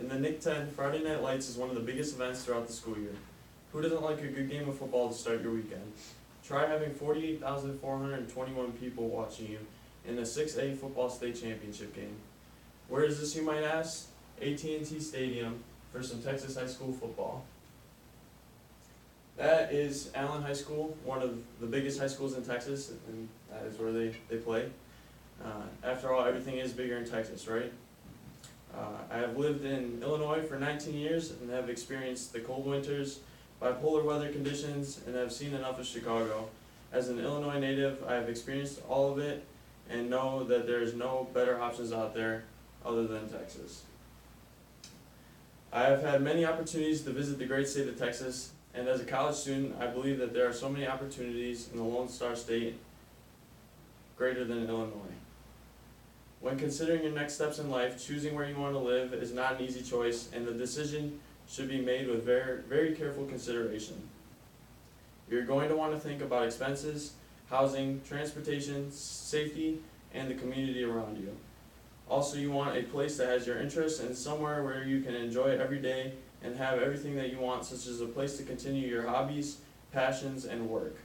In the Nick 10, Friday Night Lights is one of the biggest events throughout the school year. Who doesn't like a good game of football to start your weekend? Try having 48,421 people watching you in the 6A football state championship game. Where is this, you might ask? AT&T Stadium for some Texas high school football. That is Allen High School, one of the biggest high schools in Texas, and that is where they play. After all, everything is bigger in Texas, right? I have lived in Illinois for 19 years and have experienced the cold winters, bipolar weather conditions, and have seen enough of Chicago. As an Illinois native, I have experienced all of it and know that there is no better options out there other than Texas. I have had many opportunities to visit the great state of Texas, and as a college student, I believe that there are so many opportunities in the Lone Star State greater than Illinois. When considering your next steps in life, choosing where you want to live is not an easy choice, and the decision should be made with very, very careful consideration. You're going to want to think about expenses, housing, transportation, safety, and the community around you. Also, you want a place that has your interests and somewhere where you can enjoy every day and have everything that you want, such as a place to continue your hobbies, passions, and work.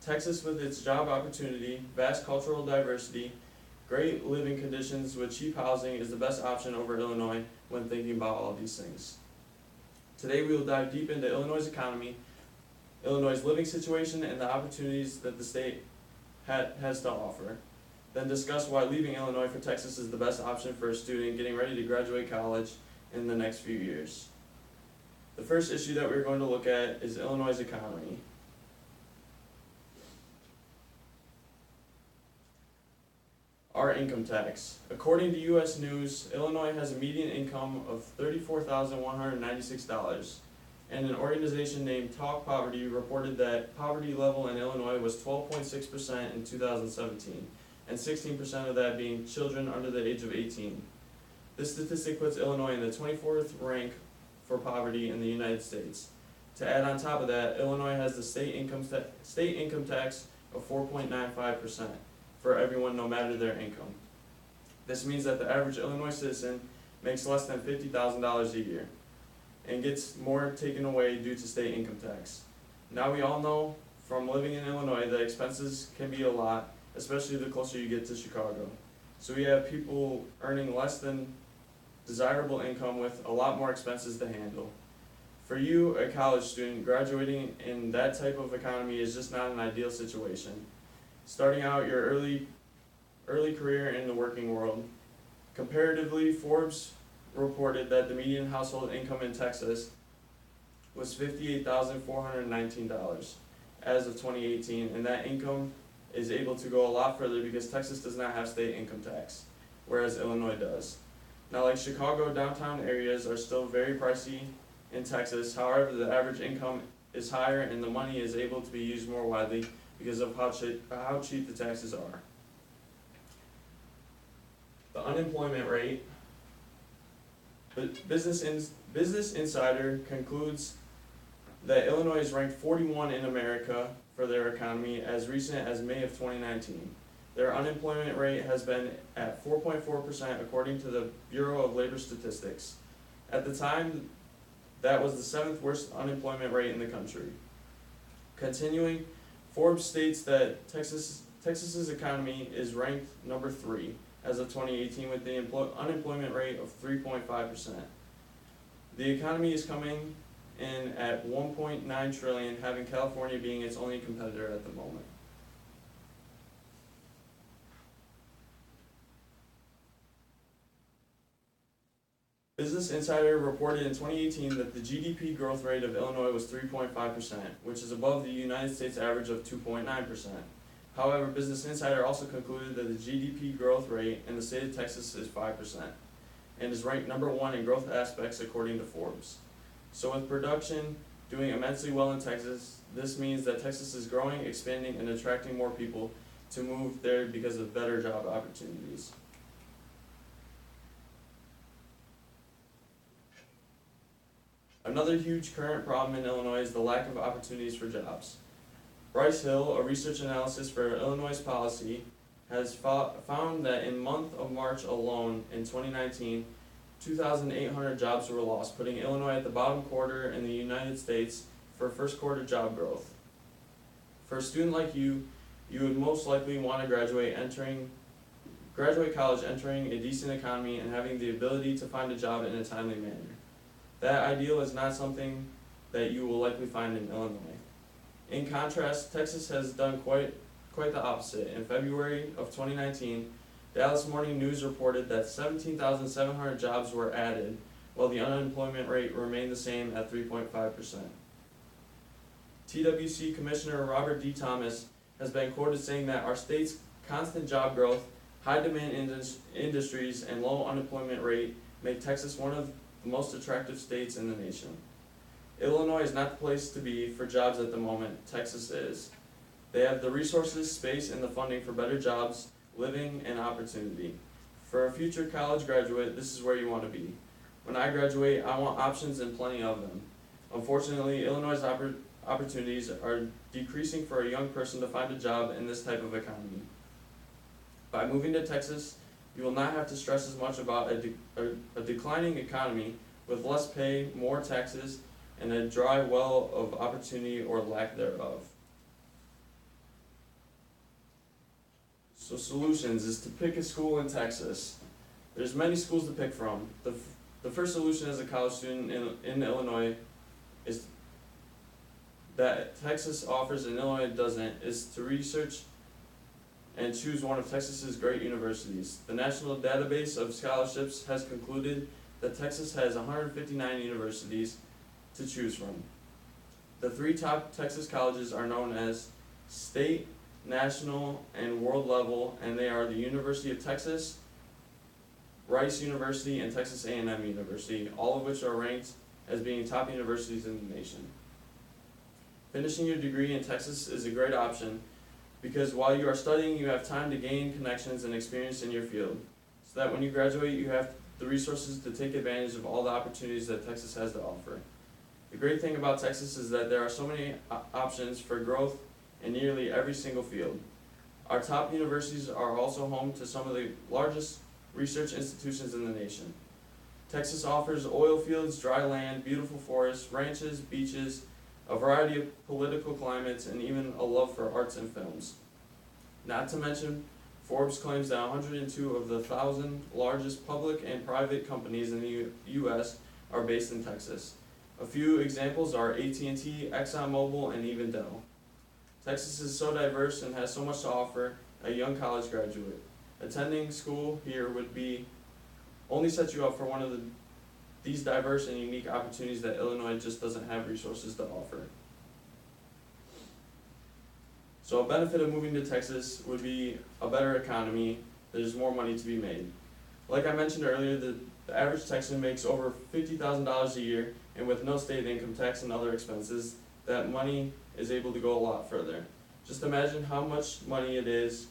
Texas, with its job opportunity, vast cultural diversity, great living conditions with cheap housing, is the best option over Illinois when thinking about all these things. Today we will dive deep into Illinois' economy, Illinois' living situation, and the opportunities that the state has to offer. Then discuss why leaving Illinois for Texas is the best option for a student getting ready to graduate college in the next few years. The first issue that we're going to look at is Illinois' economy. Our income tax. According to U.S. News, Illinois has a median income of $34,196, and an organization named Talk Poverty reported that poverty level in Illinois was 12.6% in 2017, and 16% of that being children under the age of 18. This statistic puts Illinois in the 24th rank for poverty in the United States. To add on top of that, Illinois has the state income tax of 4.95%. for everyone, no matter their income. This means that the average Illinois citizen makes less than $50,000 a year and gets more taken away due to state income tax. Now we all know from living in Illinois that expenses can be a lot, especially the closer you get to Chicago. So we have people earning less than desirable income with a lot more expenses to handle. For you, a college student, graduating in that type of economy is just not an ideal situation. Starting out your early career in the working world. Comparatively, Forbes reported that the median household income in Texas was $58,419 as of 2018, and that income is able to go a lot further because Texas does not have state income tax, whereas Illinois does. Now, like Chicago, downtown areas are still very pricey in Texas. However, the average income is higher and the money is able to be used more widely because of how cheap the taxes are. The unemployment rate. Business Insider concludes that Illinois is ranked 41 in America for their economy as recent as May of 2019. Their unemployment rate has been at 4.4% according to the Bureau of Labor Statistics. At the time, that was the 7th worst unemployment rate in the country. Continuing, Forbes states that Texas's economy is ranked number 3 as of 2018 with the unemployment rate of 3.5%. The economy is coming in at $1.9 trillion, having California being its only competitor at the moment. Business Insider reported in 2018 that the GDP growth rate of Illinois was 3.5%, which is above the United States average of 2.9%. However, Business Insider also concluded that the GDP growth rate in the state of Texas is 5% and is ranked number 1 in growth aspects according to Forbes. So with production doing immensely well in Texas, this means that Texas is growing, expanding, and attracting more people to move there because of better job opportunities. Another huge current problem in Illinois is the lack of opportunities for jobs. Bryce Hill, a research analyst for Illinois policy, has found that in month of March alone in 2019, 2,800 jobs were lost, putting Illinois at the bottom quarter in the United States for first quarter job growth. For a student like you would most likely want to graduate college entering a decent economy and having the ability to find a job in a timely manner. That ideal is not something that you will likely find in Illinois. In contrast, Texas has done quite the opposite. In February of 2019, Dallas Morning News reported that 17,700 jobs were added, while the unemployment rate remained the same at 3.5%. TWC Commissioner Robert D. Thomas has been quoted saying that our state's constant job growth, high demand industries, and low unemployment rate make Texas one of the most attractive states in the nation. Illinois is not the place to be for jobs at the moment. Texas is. They have the resources, space, and the funding for better jobs, living, and opportunity. For a future college graduate, this is where you want to be. When I graduate, I want options and plenty of them. Unfortunately, Illinois' opportunities are decreasing for a young person to find a job in this type of economy. By moving to Texas, you will not have to stress as much about a declining economy with less pay, more taxes, and a dry well of opportunity or lack thereof. So solutions is to pick a school in Texas. There's many schools to pick from. The first solution as a college student in Illinois is that Texas offers and Illinois doesn't, is to research and choose one of Texas's great universities. The National Database of Scholarships has concluded that Texas has 159 universities to choose from. The three top Texas colleges are known as state, national, and world level, and they are the University of Texas, Rice University, and Texas A&M University, all of which are ranked as being top universities in the nation. Finishing your degree in Texas is a great option because while you are studying, you have time to gain connections and experience in your field, so that when you graduate, you have the resources to take advantage of all the opportunities that Texas has to offer. The great thing about Texas is that there are so many options for growth in nearly every single field. Our top universities are also home to some of the largest research institutions in the nation. Texas offers oil fields, dry land, beautiful forests, ranches, beaches, a variety of political climates, and even a love for arts and films. Not to mention, Forbes claims that 102 of the 1,000 largest public and private companies in the U.S. are based in Texas. A few examples are AT&T, ExxonMobil, and even Dell. Texas is so diverse and has so much to offer a young college graduate. Attending school here would only set you up for one of these diverse and unique opportunities that Illinois just doesn't have resources to offer. So a benefit of moving to Texas would be a better economy. There's more money to be made. Like I mentioned earlier, the average Texan makes over $50,000 a year, and with no state income tax and other expenses, that money is able to go a lot further. Just imagine how much money it is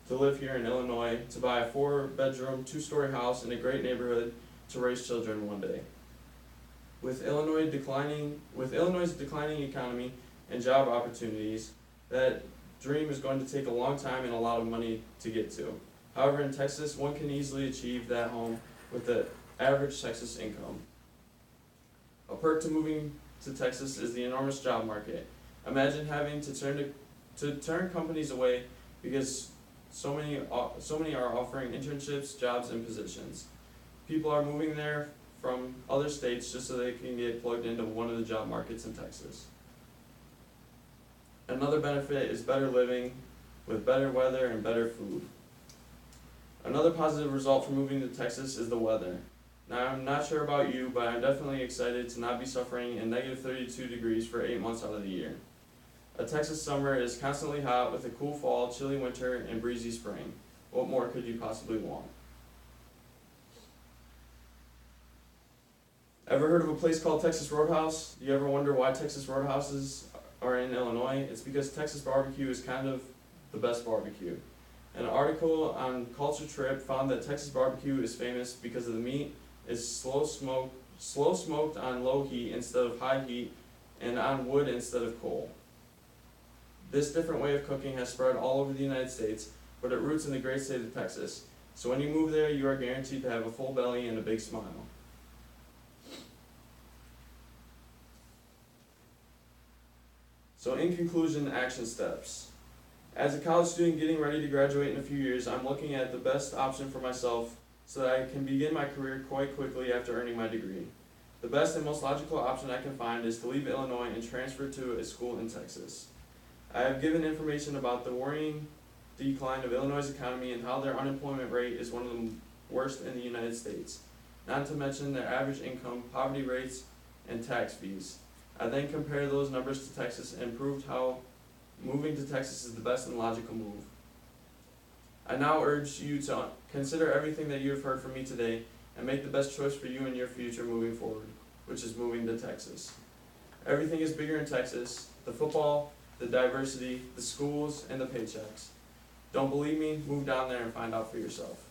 to live here in Illinois, to buy a 4-bedroom, 2-story house in a great neighborhood, to raise children one day. With Illinois' declining economy and job opportunities, that dream is going to take a long time and a lot of money to get to. However, in Texas, one can easily achieve that home with the average Texas income. A perk to moving to Texas is the enormous job market. Imagine having to turn companies away because so many are offering internships, jobs, and positions. People are moving there from other states just so they can get plugged into one of the job markets in Texas. Another benefit is better living with better weather and better food. Another positive result from moving to Texas is the weather. Now, I'm not sure about you, but I'm definitely excited to not be suffering in negative 32 degrees for 8 months out of the year. A Texas summer is constantly hot with a cool fall, chilly winter, and breezy spring. What more could you possibly want? Ever heard of a place called Texas Roadhouse? Do you ever wonder why Texas Roadhouses are in Illinois? It's because Texas barbecue is kind of the best barbecue. An article on Culture Trip found that Texas barbecue is famous because of the meat is slow smoked on low heat instead of high heat, and on wood instead of coal. This different way of cooking has spread all over the United States, but it roots in the great state of Texas. So when you move there, you are guaranteed to have a full belly and a big smile. So in conclusion, action steps. As a college student getting ready to graduate in a few years, I'm looking at the best option for myself so that I can begin my career quite quickly after earning my degree. The best and most logical option I can find is to leave Illinois and transfer to a school in Texas. I have given information about the worrying decline of Illinois' economy and how their unemployment rate is one of the worst in the United States, not to mention their average income, poverty rates, and tax fees. I then compared those numbers to Texas and proved how moving to Texas is the best and logical move. I now urge you to consider everything that you have heard from me today and make the best choice for you and your future moving forward, which is moving to Texas. Everything is bigger in Texas: the football, the diversity, the schools, and the paychecks. Don't believe me? Move down there and find out for yourself.